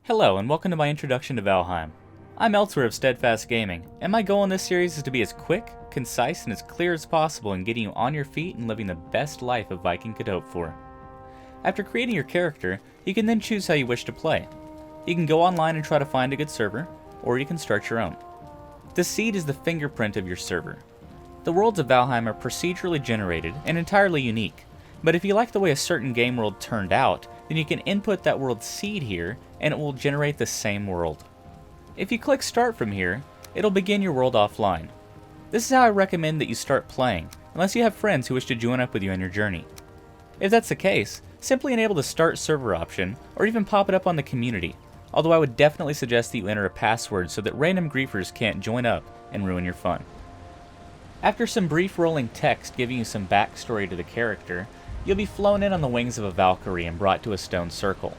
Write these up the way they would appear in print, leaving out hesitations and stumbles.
Hello and welcome to my introduction to Valheim. I'm Elsewhere of Steadfast Gaming, and my goal in this series is to be as quick, concise, and as clear as possible in getting you on your feet and living the best life a Viking could hope for. After creating your character, you can then choose how you wish to play. You can go online and try to find a good server, or you can start your own. The seed is the fingerprint of your server. The worlds of Valheim are procedurally generated and entirely unique, but if you like the way a certain game world turned out, then you can input that world's seed here and it will generate the same world. If you click start from here, it'll begin your world offline. This is how I recommend that you start playing, unless you have friends who wish to join up with you on your journey. If that's the case, simply enable the start server option, or even pop it up on the community, although I would definitely suggest that you enter a password so that random griefers can't join up and ruin your fun. After some brief rolling text giving you some backstory to the character, you'll be flown in on the wings of a Valkyrie and brought to a stone circle.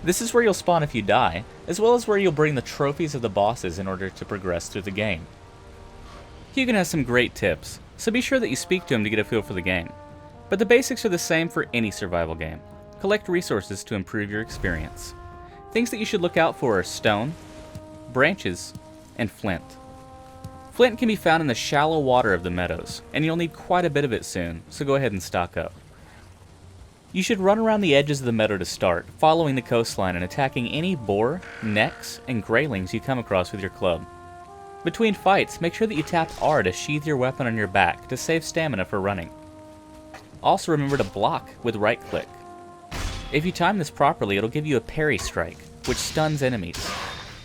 This is where you'll spawn if you die, as well as where you'll bring the trophies of the bosses in order to progress through the game. Hugin has some great tips, so be sure that you speak to him to get a feel for the game. But the basics are the same for any survival game. Collect resources to improve your experience. Things that you should look out for are stone, branches, and flint. Flint can be found in the shallow water of the meadows, and you'll need quite a bit of it soon, so go ahead and stock up. You should run around the edges of the meadow to start, following the coastline and attacking any boar, necks, and greylings you come across with your club. Between fights, make sure that you tap R to sheath your weapon on your back to save stamina for running. Also remember to block with right click. If you time this properly, it'll give you a parry strike, which stuns enemies.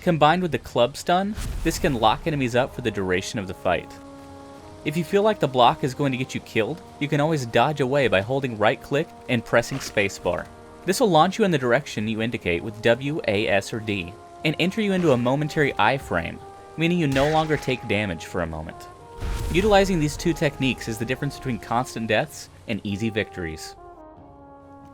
Combined with the club stun, this can lock enemies up for the duration of the fight. If you feel like the block is going to get you killed, you can always dodge away by holding right click and pressing spacebar. This will launch you in the direction you indicate with W, A, S, or D, and enter you into a momentary iframe, meaning you no longer take damage for a moment. Utilizing these two techniques is the difference between constant deaths and easy victories.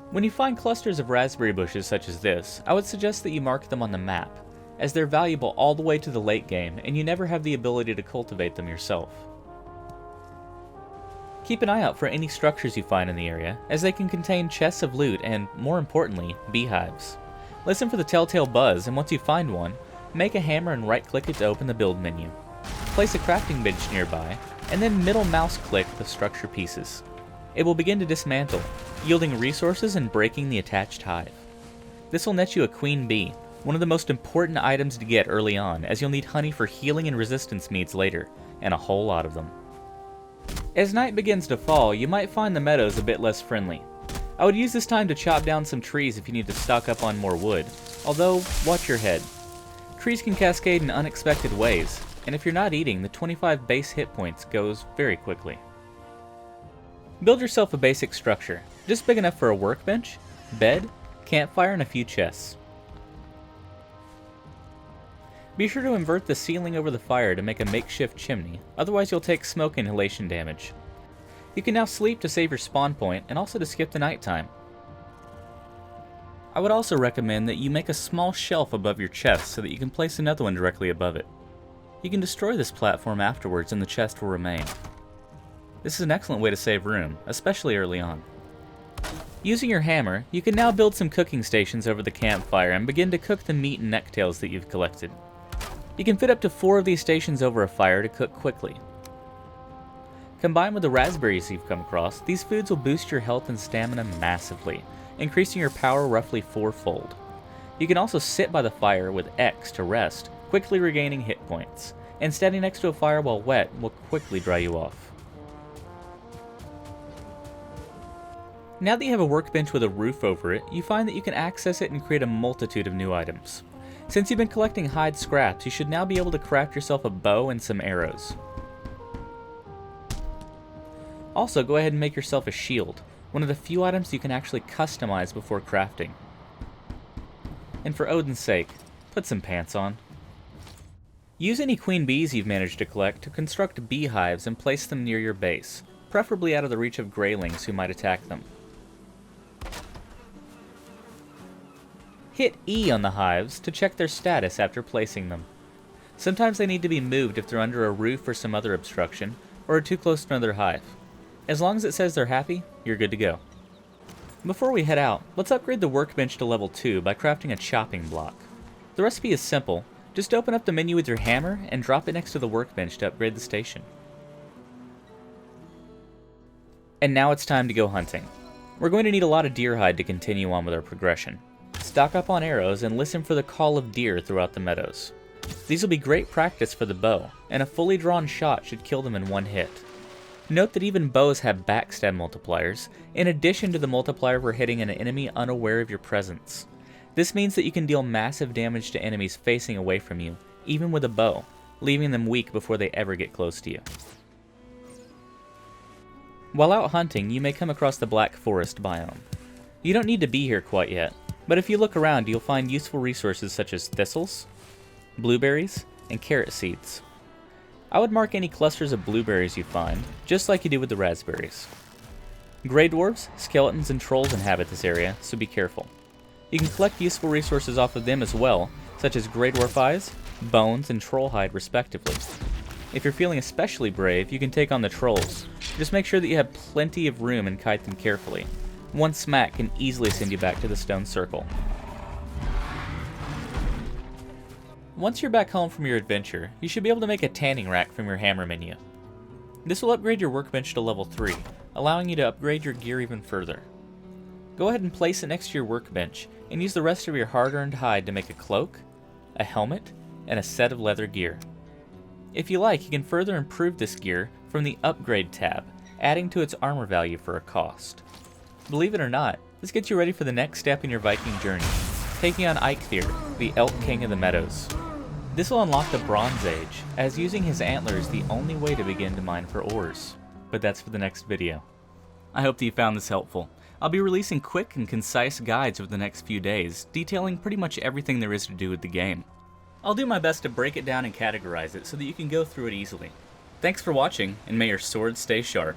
When you find clusters of raspberry bushes such as this, I would suggest that you mark them on the map, as they're valuable all the way to the late game and you never have the ability to cultivate them yourself. Keep an eye out for any structures you find in the area, as they can contain chests of loot and, more importantly, beehives. Listen for the telltale buzz, and once you find one, make a hammer and right-click it to open the build menu. Place a crafting bench nearby, and then middle mouse click the structure pieces. It will begin to dismantle, yielding resources and breaking the attached hive. This will net you a queen bee, one of the most important items to get early on, as you'll need honey for healing and resistance meads later, and a whole lot of them. As night begins to fall, you might find the meadows a bit less friendly. I would use this time to chop down some trees if you need to stock up on more wood, although watch your head. Trees can cascade in unexpected ways, and if you're not eating, the 25 base hit points goes very quickly. Build yourself a basic structure, just big enough for a workbench, bed, campfire, and a few chests. Be sure to invert the ceiling over the fire to make a makeshift chimney, otherwise you'll take smoke inhalation damage. You can now sleep to save your spawn point and also to skip the nighttime. I would also recommend that you make a small shelf above your chest so that you can place another one directly above it. You can destroy this platform afterwards and the chest will remain. This is an excellent way to save room, especially early on. Using your hammer, you can now build some cooking stations over the campfire and begin to cook the meat and necktails that you've collected. You can fit up to 4 of these stations over a fire to cook quickly. Combined with the raspberries you've come across, these foods will boost your health and stamina massively, increasing your power roughly 4-fold. You can also sit by the fire with X to rest, quickly regaining hit points, and standing next to a fire while wet will quickly dry you off. Now that you have a workbench with a roof over it, you find that you can access it and create a multitude of new items. Since you've been collecting hide scraps, you should now be able to craft yourself a bow and some arrows. Also, go ahead and make yourself a shield, one of the few items you can actually customize before crafting. And for Odin's sake, put some pants on. Use any queen bees you've managed to collect to construct beehives and place them near your base, preferably out of the reach of greylings who might attack them. Hit E on the hives to check their status after placing them. Sometimes they need to be moved if they're under a roof or some other obstruction, or are too close to another hive. As long as it says they're happy, you're good to go. Before we head out, let's upgrade the workbench to level 2 by crafting a chopping block. The recipe is simple. Just open up the menu with your hammer and drop it next to the workbench to upgrade the station. And now it's time to go hunting. We're going to need a lot of deer hide to continue on with our progression. Stock up on arrows and listen for the call of deer throughout the meadows. These will be great practice for the bow, and a fully drawn shot should kill them in one hit. Note that even bows have backstab multipliers, in addition to the multiplier for hitting an enemy unaware of your presence. This means that you can deal massive damage to enemies facing away from you, even with a bow, leaving them weak before they ever get close to you. While out hunting, you may come across the Black Forest biome. You don't need to be here quite yet, but if you look around you'll find useful resources such as thistles, blueberries, and carrot seeds. I would mark any clusters of blueberries you find, just like you do with the raspberries. Grey dwarves, skeletons, and trolls inhabit this area, so be careful. You can collect useful resources off of them as well, such as grey dwarf eyes, bones, and troll hide respectively. If you're feeling especially brave, you can take on the trolls. Just make sure that you have plenty of room and kite them carefully. One smack can easily send you back to the stone circle. Once you're back home from your adventure, you should be able to make a tanning rack from your hammer menu. This will upgrade your workbench to level 3, allowing you to upgrade your gear even further. Go ahead and place it next to your workbench, and use the rest of your hard-earned hide to make a cloak, a helmet, and a set of leather gear. If you like, you can further improve this gear from the Upgrade tab, adding to its armor value for a cost. Believe it or not, this gets you ready for the next step in your Viking journey, taking on Eikthyr, the Elk King of the Meadows. This will unlock the Bronze Age, as using his antler is the only way to begin to mine for ores, but that's for the next video. I hope that you found this helpful. I'll be releasing quick and concise guides over the next few days, detailing pretty much everything there is to do with the game. I'll do my best to break it down and categorize it so that you can go through it easily. Thanks for watching, and may your sword stay sharp.